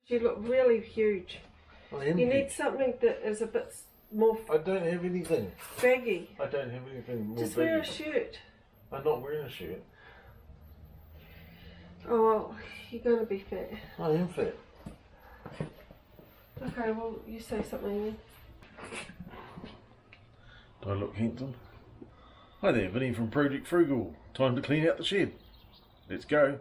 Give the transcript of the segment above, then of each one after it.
You look really huge. I am You need huge. something that is a bit more I don't have anything. baggy. I don't have anything more Just wear a baggy. shirt. I'm not wearing a shirt. Oh, well, you're going to be fat. I am fat. Okay, well, you say something then. Do I look handsome? Hi there, Vinny from Project Frugal. Time to clean out the shed. Let's go.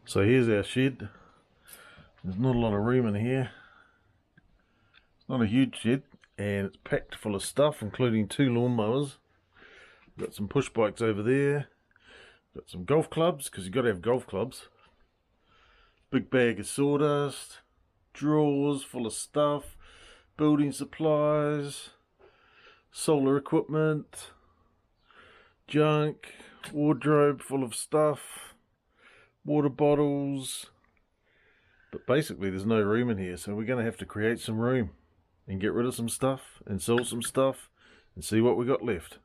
So here's our shed. There's not a lot of room in here. It's not a huge shed, and it's packed full of stuff, including 2 lawnmowers. Got some push bikes over there. Got some golf clubs, because you've got to have golf clubs. Big bag of sawdust. Drawers full of stuff. Building supplies. Solar equipment. Junk. Wardrobe full of stuff. Water bottles. But basically there's no room in here, so we're going to have to create some room. And get rid of some stuff. And sell some stuff. And see what we got left.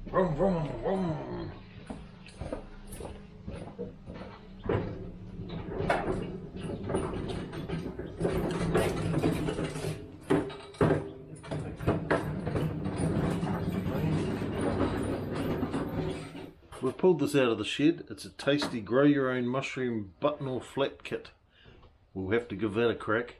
Vroom, vroom, vroom. We've pulled this out of the shed. It's a tasty grow your own mushroom button or flat kit. We'll have to give that a crack.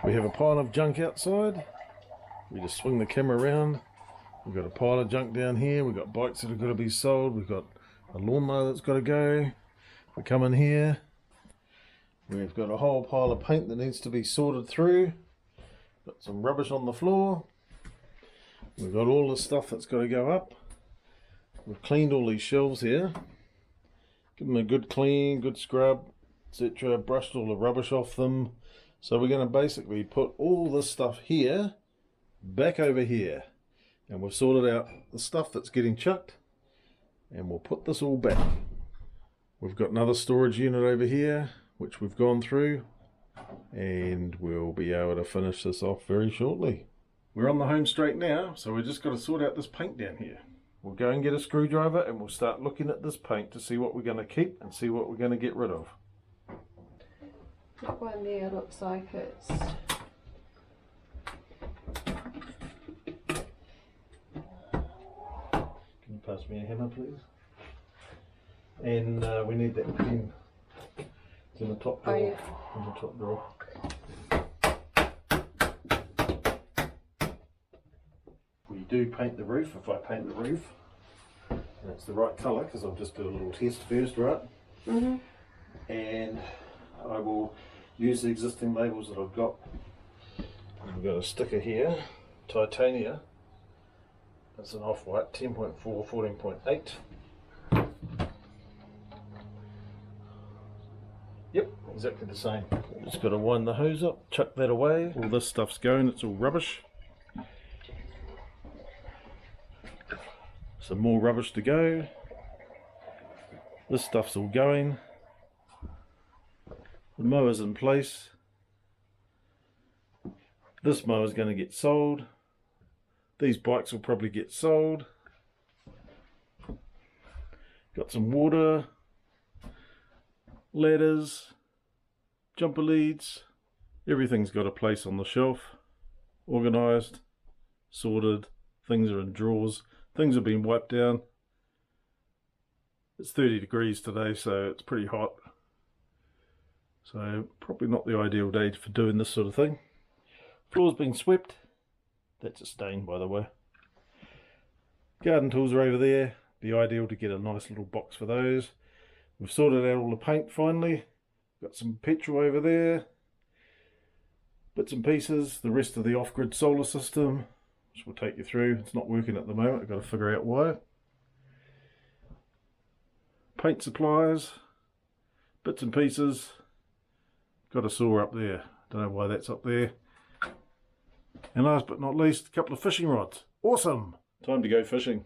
We have a pile of junk outside. We just swing the camera around. We've got a pile of junk down here. We've got bikes that have got to be sold. We've got a lawnmower that's got to go. We come in here. We've got a whole pile of paint that needs to be sorted through. Got some rubbish on the floor. We've got all the stuff that's got to go up. We've cleaned all these shelves here. Give them a good clean, good scrub, etc. Brushed all the rubbish off them. So we're going to basically put all this stuff here back over here. And we've sorted out the stuff that's getting chucked. And we'll put this all back. We've got another storage unit over here, which we've gone through. And we'll be able to finish this off very shortly. We're on the home straight now, so we've just got to sort out this paint down here. We'll go and get a screwdriver and we'll start looking at this paint to see what we're going to keep and see what we're going to get rid of. That one there looks like it's... Can you pass me a hammer, please? And we need that pen. It's in the top drawer. Oh, yeah. In the top drawer. We do paint the roof, if I paint the roof, and it's the right colour, because I'll just do a little test first, right? Mm-hmm. And I will use the existing labels that I've got. We've got a sticker here, Titania. It's an off-white, 10.4, 14.8. Yep, exactly the same. Just got to wind the hose up, chuck that away. All this stuff's going, it's all rubbish. Some more rubbish to go. This stuff's all going. The mower's in place. This mower's going to get sold. These bikes will probably get sold. Got some water, ladders, jumper leads. Everything's got a place on the shelf. Organised, sorted. Things are in drawers. Things have been wiped down. It's 30 degrees today, so it's pretty hot. So probably not the ideal day for doing this sort of thing. Floor's been swept. That's a stain, by the way. Garden tools are over there. Be ideal to get a nice little box for those. We've sorted out all the paint finally. Got some petrol over there. Bits and pieces. The rest of the off-grid solar system, which we'll take you through. It's not working at the moment. I've got to figure out why. Paint supplies. Bits and pieces. Got a saw up there. Don't know why that's up there. And last but not least, a couple of fishing rods. Awesome! Time to go fishing.